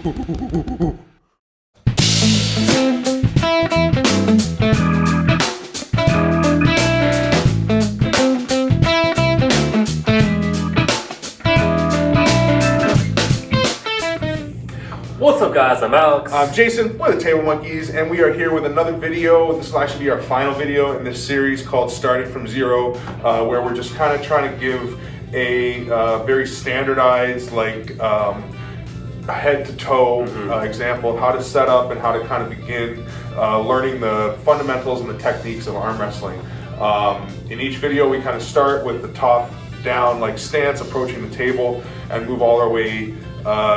What's up guys, I'm Alex. I'm Jason, we're the Table Monkeys, and we are here with another video. This will actually be our final video in this series called Starting From Zero, where we're just kind of trying to give a very standardized, like head to toe example of how to set up and how to kind of begin learning the fundamentals and the techniques of arm wrestling. In each video we kind of start with the top down like stance approaching the table and move all our way.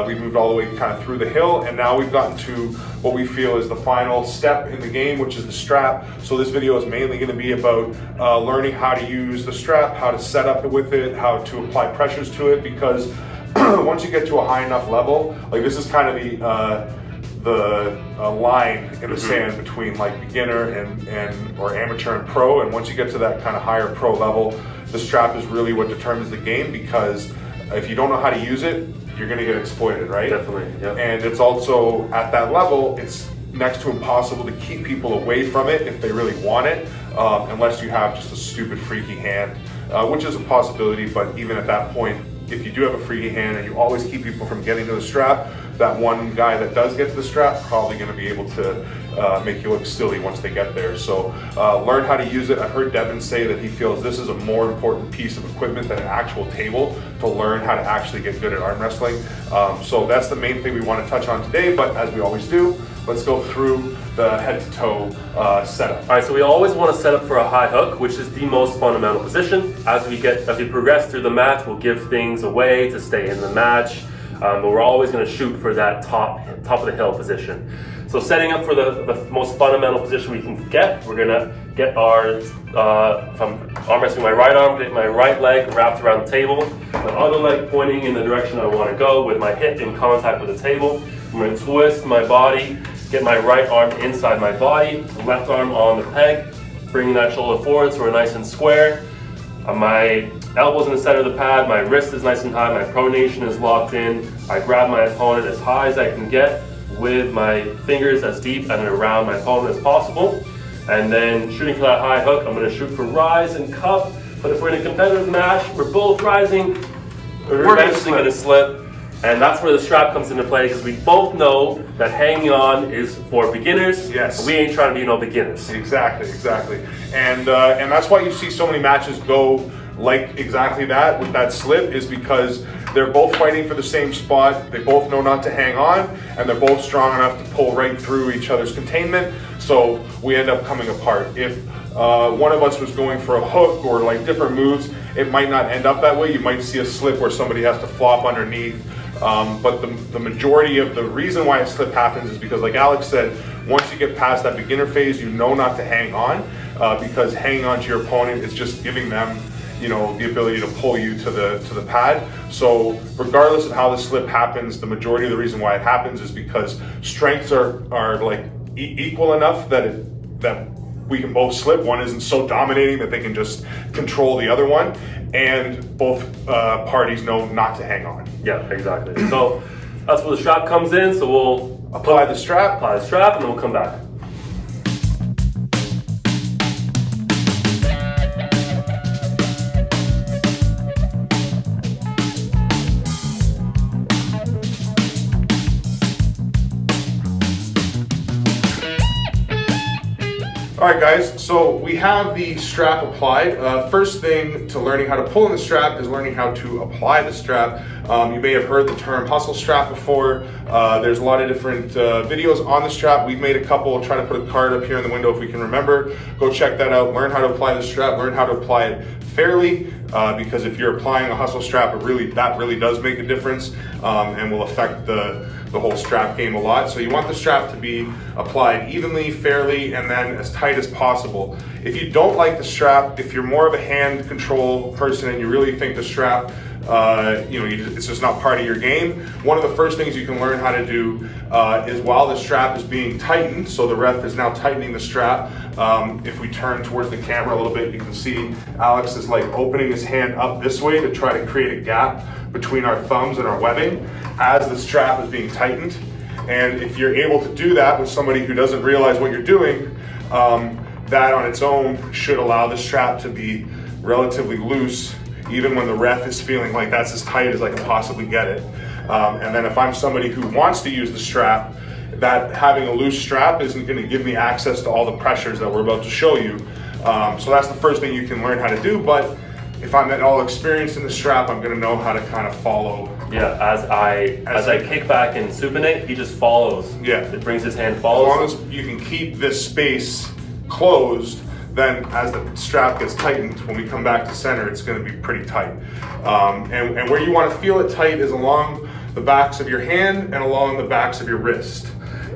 We've moved all the way kind of through the hill, and now we've gotten to what we feel is the final step in the game, which is the strap. So this video is mainly going to be about learning how to use the strap, how to set up with it, how to apply pressures to it, because once you get to a high enough level, like this is kind of the line in the sand between like beginner and or amateur and pro, and once you get to that kind of higher pro level, the strap is really what determines the game, because if you don't know how to use it, you're going to get exploited, right? Definitely, yeah. And it's also, at that level, it's next to impossible to keep people away from it if they really want it, unless you have just a stupid freaky hand, which is a possibility, but even at that point, if you do have a freaky hand and you always keep people from getting to the strap, that one guy that does get to the strap probably going to be able to make you look silly once they get there. So learn how to use it. I've heard Devin say that he feels this is a more important piece of equipment than an actual table to learn how to actually get good at arm wrestling. So that's the main thing we want to touch on today, but as we always do, let's go through the head to toe setup. All right, so we always want to set up for a high hook, which is the most fundamental position. As we progress through the match, we'll give things away to stay in the match, but we're always going to shoot for that top of the hill position. So setting up for the most fundamental position we can get, we're going to get our, if I'm arm wrestling my right arm, get my right leg wrapped around the table, my other leg pointing in the direction I want to go with my hip in contact with the table. I'm going to twist my body, get my right arm inside my body, left arm on the peg, bringing that shoulder forward so we're nice and square. My elbow's in the center of the pad, my wrist is nice and high, my pronation is locked in. I grab my opponent as high as I can get with my fingers as deep and around my opponent as possible. And then shooting for that high hook, I'm going to shoot for rise and cup. But if we're in a competitive match, we're both rising, we're eventually going to slip. And that's where the strap comes into play, because we both know that hanging on is for beginners. Yes. We ain't trying to be no beginners. Exactly. And that's why you see so many matches go like exactly that with that slip, is because they're both fighting for the same spot, they both know not to hang on, and they're both strong enough to pull right through each other's containment, so we end up coming apart. If one of us was going for a hook or like different moves, it might not end up that way. You might see a slip where somebody has to flop underneath, but the majority of the reason why a slip happens is because, like Alex said, once you get past that beginner phase, you know not to hang on, because hanging on to your opponent is just giving them, you know, the ability to pull you to the pad. So regardless of how the slip happens, the majority of the reason why it happens is because strengths are like equal enough that we can both slip. One isn't so dominating that they can just control the other one, and both parties know not to hang on. Yeah, exactly. So that's where the strap comes in. So we'll apply the strap, and then we'll come back. Alright guys, so we have the strap applied. First thing to learning how to pull in the strap is learning how to apply the strap. You may have heard the term hustle strap before. There's a lot of different videos on the strap. We've made a couple. I'll try to put a card up here in the window if we can remember. Go check that out. Learn how to apply the strap. Learn how to apply it fairly, because if you're applying a hustle strap, that really does make a difference, and will affect the whole strap game a lot. So you want the strap to be applied evenly, fairly, and then as tight as possible. If you don't like the strap, if you're more of a hand control person and you really think the strap, it's just not part of your game, one of the first things you can learn how to do is, while the strap is being tightened, so the ref is now tightening the strap, if we turn towards the camera a little bit, you can see Alex is like opening his hand up this way to try to create a gap between our thumbs and our webbing as the strap is being tightened. And if you're able to do that with somebody who doesn't realize what you're doing, that on its own should allow the strap to be relatively loose, even when the ref is feeling like that's as tight as I can possibly get it. And then if I'm somebody who wants to use the strap, that having a loose strap isn't going to give me access to all the pressures that we're about to show you. So that's the first thing you can learn how to do. But if I'm at all experienced in the strap, I'm going to know how to kind of follow. Yeah, as I kick back and supinate, he just follows. Yeah, it brings his hand, follows. As long as you can keep this space closed, then as the strap gets tightened, when we come back to center, it's going to be pretty tight. And where you want to feel it tight is along the backs of your hand and along the backs of your wrist.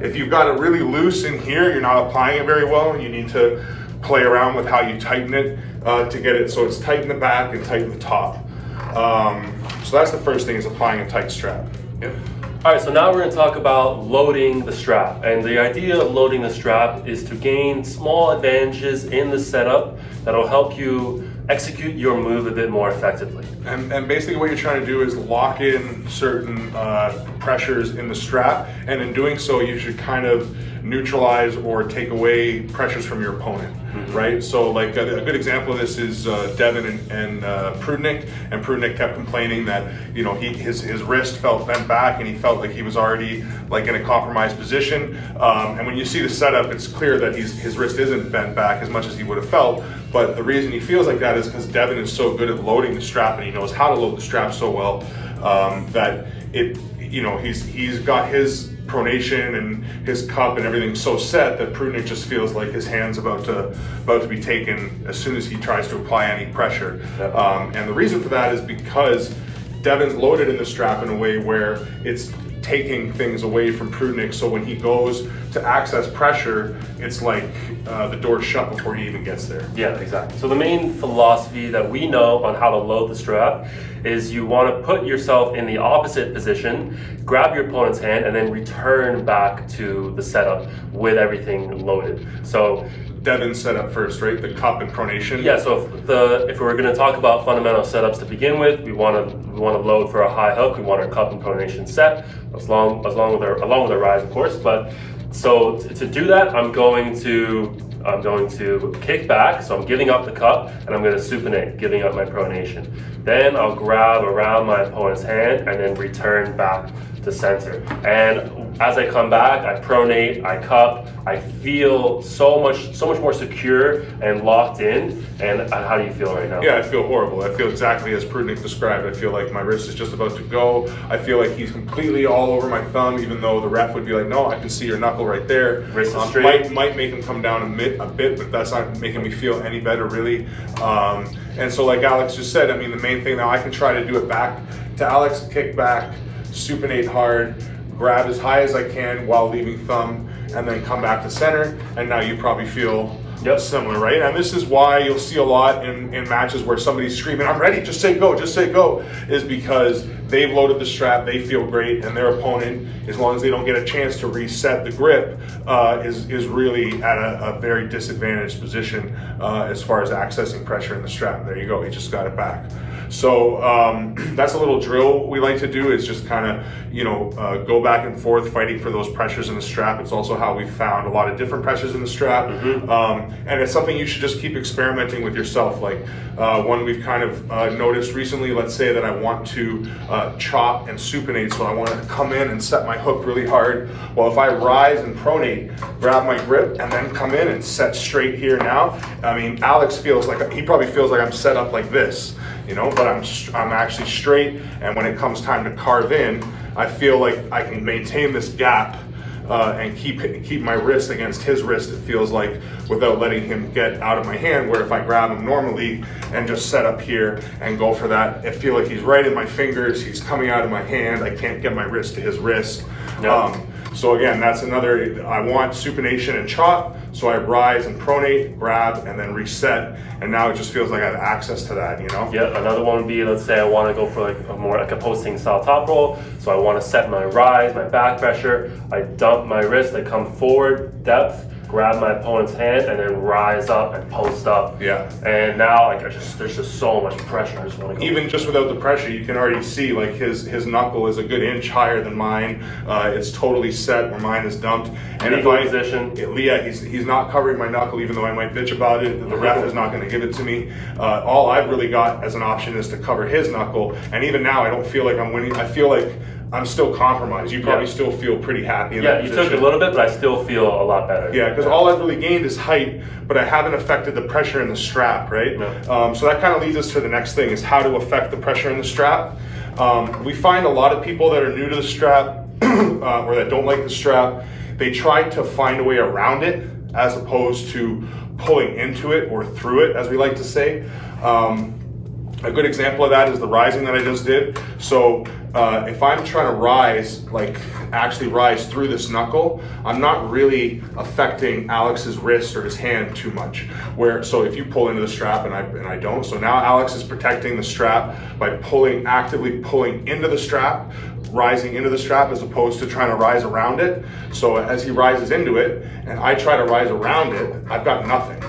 If you've got it really loose in here, you're not applying it very well, and you need to play around with how you tighten it to get it so it's tight in the back and tight in the top. So that's the first thing, is applying a tight strap. Yep. All right, so now we're going to talk about loading the strap. And the idea of loading the strap is to gain small advantages in the setup that'll help you execute your move a bit more effectively. And basically what you're trying to do is lock in certain pressures in the strap, and in doing so you should kind of neutralize or take away pressures from your opponent, right? So like a good example of this is Devin and Prudnik, and Prudnik kept complaining that, you know, his wrist felt bent back and he felt like he was already like in a compromised position. And when you see the setup, it's clear that his wrist isn't bent back as much as he would have felt. But the reason he feels like that is because Devin is so good at loading the strap, and he knows how to load the strap so well that he's got his pronation and his cup and everything so set that Prudnik just feels like his hand's about to be taken as soon as he tries to apply any pressure. And the reason for that is because Devin's loaded in the strap in a way where it's taking things away from Prudnik, so when he goes to access pressure, it's like the door's shut before he even gets there. Yeah, exactly. So the main philosophy that we know on how to load the strap is you want to put yourself in the opposite position, grab your opponent's hand, and then return back to the setup with everything loaded. So Devin's setup first, right? The cup and pronation. Yeah. So if we're going to talk about fundamental setups to begin with, we want to load for a high hook. We want our cup and pronation set, along with our rise, of course. But so to do that, I'm going to kick back. So I'm giving up the cup, and I'm going to supinate, giving up my pronation. Then I'll grab around my opponent's hand and then return back to center. And as I come back, I pronate, I cup, I feel so much more secure and locked in. And how do you feel right now? Yeah, I feel horrible. I feel exactly as Prudnik described. I feel like my wrist is just about to go. I feel like he's completely all over my thumb, even though the ref would be like, no, I can see your knuckle right there. Wrist is straight. Might make him come down a bit, but that's not making me feel any better, really. And so like Alex just said, I mean, the main thing now, I can try to do it back to Alex, kick back, supinate hard, grab as high as I can while leaving thumb, and then come back to center. And now you probably feel similar, right? And this is why you'll see a lot in matches where somebody's screaming, I'm ready, just say go, is because they've loaded the strap, they feel great, and their opponent, as long as they don't get a chance to reset the grip, is really at a very disadvantaged position as far as accessing pressure in the strap. There you go, he just got it back. So that's a little drill we like to do, is just kind of, go back and forth fighting for those pressures in the strap. It's also how we found a lot of different pressures in the strap. And it's something you should just keep experimenting with yourself. Like one we've kind of noticed recently, let's say that I want to chop and supinate, so I want to come in and set my hook really hard. Well, if I rise and pronate, grab my grip, and then come in and set straight here now, I mean, Alex feels like, he probably feels like I'm set up like this, but I'm actually straight, and when it comes time to carve in, I feel like I can maintain this gap and keep my wrist against his wrist, it feels like, without letting him get out of my hand, where if I grab him normally and just set up here and go for that, I feel like he's right in my fingers, he's coming out of my hand, I can't get my wrist to his wrist. So again, that's another, I want supination and chop, so I rise and pronate, grab, and then reset, and now it just feels like I have access to that, Yeah, another one would be, let's say I want to go for like a posting style top roll, so I want to set my rise, my back pressure, I dump my wrist, I come forward, depth, grab my opponent's hand, and then rise up and post up. Yeah. And now, like, there's just so much pressure. I just want to go. Even just without the pressure, you can already see like his knuckle is a good inch higher than mine. It's totally set where mine is dumped. And Legal position. Yeah, he's not covering my knuckle, even though I might bitch about it. The ref is not going to give it to me. All I've really got as an option is to cover his knuckle. And even now, I don't feel like I'm winning. I feel like I'm still compromised. You probably still feel pretty happy in that position. You took a little bit, but I still feel a lot better. Yeah, because all I've really gained is height, but I haven't affected the pressure in the strap, right? No. So that kind of leads us to the next thing, is how to affect the pressure in the strap. We find a lot of people that are new to the strap or that don't like the strap, they try to find a way around it as opposed to pulling into it or through it, as we like to say. A good example of that is the rising that I just did. So if I'm trying to rise, like actually rise through this knuckle, I'm not really affecting Alex's wrist or his hand too much. So if you pull into the strap and I don't, so now Alex is protecting the strap by actively pulling into the strap, rising into the strap, as opposed to trying to rise around it. So as he rises into it and I try to rise around it, I've got nothing.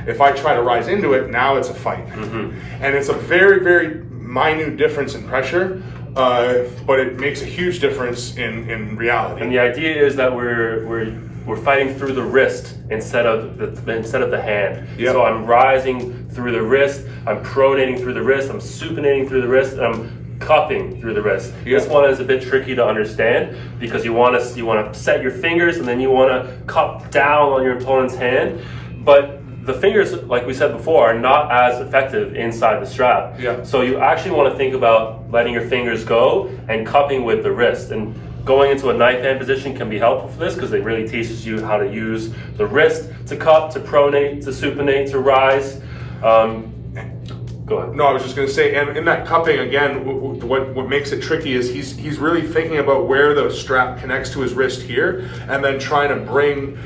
If I try to rise into it, now it's a fight. And it's a very, very minute difference in pressure, but it makes a huge difference in reality. And the idea is that we're fighting through the wrist instead of the hand. Yep. So I'm rising through the wrist, I'm pronating through the wrist, I'm supinating through the wrist, and I'm cupping through the wrist. Yep. This one is a bit tricky to understand because you want to set your fingers and then you want to cup down on your opponent's hand, but the fingers, like we said before, are not as effective inside the strap. Yeah. So you actually want to think about letting your fingers go and cupping with the wrist. And going into a knife hand position can be helpful for this because it really teaches you how to use the wrist to cup, to pronate, to supinate, to rise. Go ahead. No, I was just going to say, and in that cupping, again, what makes it tricky is he's really thinking about where the strap connects to his wrist here, and then trying to bring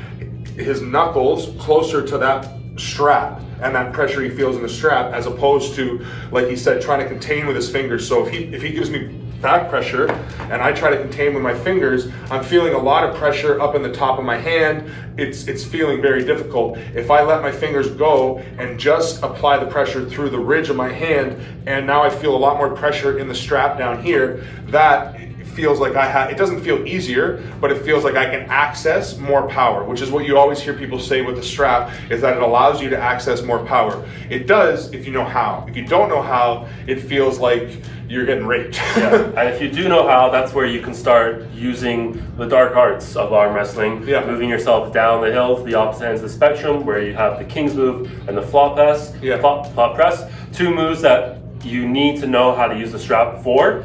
his knuckles closer to that strap and that pressure he feels in the strap, as opposed to, like he said, trying to contain with his fingers. So if he gives me back pressure and I try to contain with my fingers, I'm feeling a lot of pressure up in the top of my hand. It's feeling very difficult. If I let my fingers go and just apply the pressure through the ridge of my hand, and now I feel a lot more pressure in the strap down here, that feels like it doesn't feel easier, but it feels like I can access more power, which is what you always hear people say with the strap, is that it allows you to access more power. It does if you know how. If you don't know how, it feels like you're getting raped. Yeah. And if you do know how, that's where you can start using the dark arts of arm wrestling, moving yourself down the hill to the opposite ends of the spectrum, where you have the King's move and the flop press. Flop press. Two moves that you need to know how to use the strap for,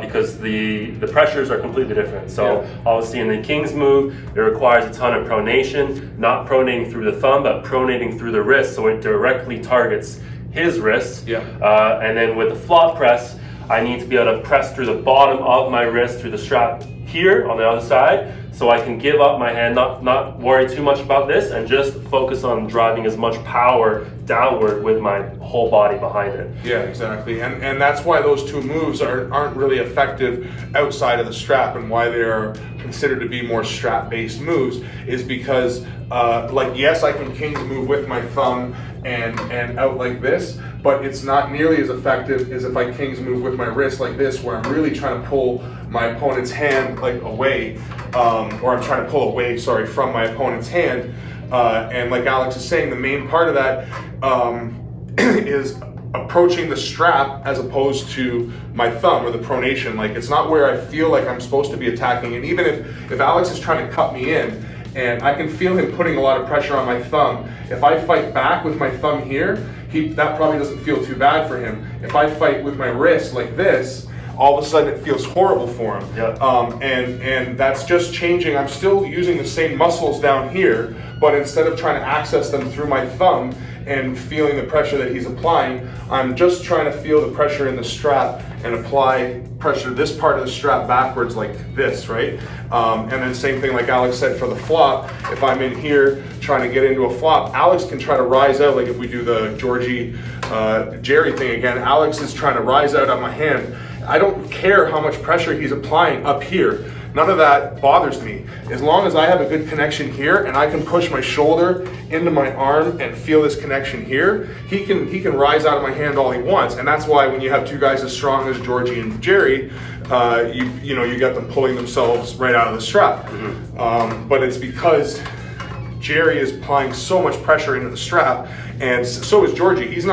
because the pressures are completely different. So obviously in the King's move, it requires a ton of pronation, not pronating through the thumb, but pronating through the wrist, so it directly targets his wrist. And then with the flop press, I need to be able to press through the bottom of my wrist through the strap here on the other side, so I can give up my hand, not worry too much about this, and just focus on driving as much power downward with my whole body behind it. Yeah, exactly. And that's why those two moves aren't really effective outside of the strap, and why they are considered to be more strap-based moves is because, yes, I can King's move with my thumb and out like this, but it's not nearly as effective as if I King's move with my wrist like this, where I'm really trying to pull my opponent's hand away, or I'm trying to pull away, from my opponent's hand. And like Alex is saying, the main part of that is approaching the strap as opposed to my thumb or the pronation. Like, it's not where I feel like I'm supposed to be attacking. And even if Alex is trying to cut me in, and I can feel him putting a lot of pressure on my thumb, if I fight back with my thumb here, that probably doesn't feel too bad for him. If I fight with my wrist like this, all of a sudden it feels horrible for him. And that's just changing. I'm still using the same muscles down here, but instead of trying to access them through my thumb and feeling the pressure that he's applying, I'm just trying to feel the pressure in the strap and apply pressure this part of the strap backwards like this, right? And then same thing like Alex said for the flop. If I'm in here trying to get into a flop, Alex can try to rise out, like if we do the Georgie Jerry thing again, Alex is trying to rise out on my hand. I don't care how much pressure he's applying up here. None of that bothers me. As long as I have a good connection here and I can push my shoulder into my arm and feel this connection here, he can rise out of my hand all he wants. And that's why when you have two guys as strong as Georgie and Jerry, you get them pulling themselves right out of the strap. But it's because Jerry is applying so much pressure into the strap, and so is Georgie. He's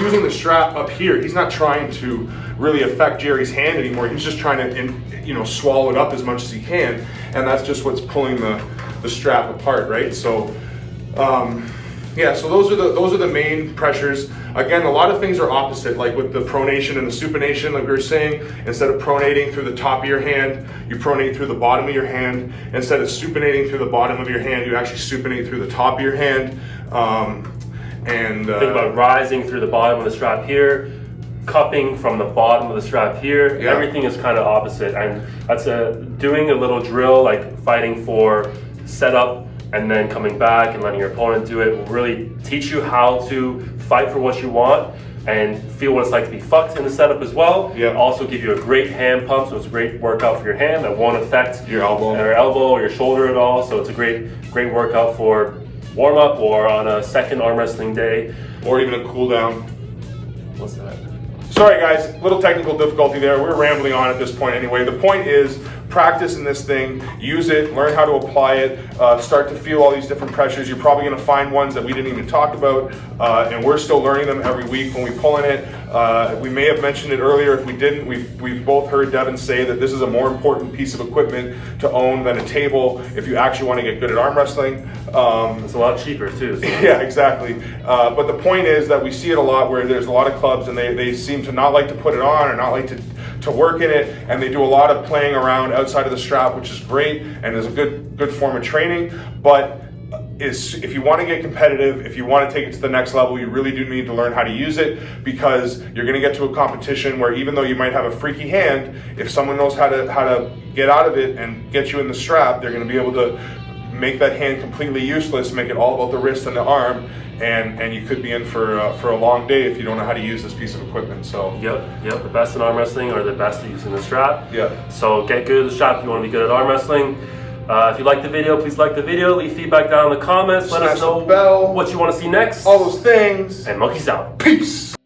using the strap up here. He's not trying to really affect Jerry's hand anymore. He's just trying to, swallow it up as much as he can, and that's just what's pulling the strap apart, right? So, so those are the main pressures. Again, a lot of things are opposite, like with the pronation and the supination, like we were saying. Instead of pronating through the top of your hand, you pronate through the bottom of your hand. Instead of supinating through the bottom of your hand, you actually supinate through the top of your hand. Think about rising through the bottom of the strap here, cupping from the bottom of the strap here. Yeah. Everything is kind of opposite, and that's doing a little drill, like fighting for setup and then coming back and letting your opponent do it will really teach you how to fight for what you want and feel what it's like to be fucked in the setup as well. Yeah. Also give you a great hand pump, so it's a great workout for your hand that won't affect your elbow or your shoulder at all. So it's a great workout for warm up or on a second arm wrestling day. Or even a cool down. What's that? Sorry guys, little technical difficulty there. We're rambling on at this point anyway. The point is, practice in this thing, use it, learn how to apply it, start to feel all these different pressures. You're probably gonna find ones that we didn't even talk about, and we're still learning them every week when we pull in it. We may have mentioned it earlier. If we didn't, we've both heard Devin say that this is a more important piece of equipment to own than a table if you actually wanna get good at arm wrestling. It's a lot cheaper too. So. Yeah, exactly. But the point is that we see it a lot where there's a lot of clubs and they seem to not like to put it on or not like to work in it, and they do a lot of playing around outside of the strap, which is great and is a good form of training. But if you want to get competitive, if you want to take it to the next level, you really do need to learn how to use it, because you're going to get to a competition where even though you might have a freaky hand, if someone knows how to get out of it and get you in the strap, they're going to be able to make that hand completely useless, make it all about the wrist and the arm, and you could be in for a long day if you don't know how to use this piece of equipment. So Yep. The best in arm wrestling are the best at using the strap. Yeah. So get good at the strap if you want to be good at arm wrestling. If you like the video, please like the video. Leave feedback down in the comments. Let us know what you want to see next. All those things. And monkeys out. Peace.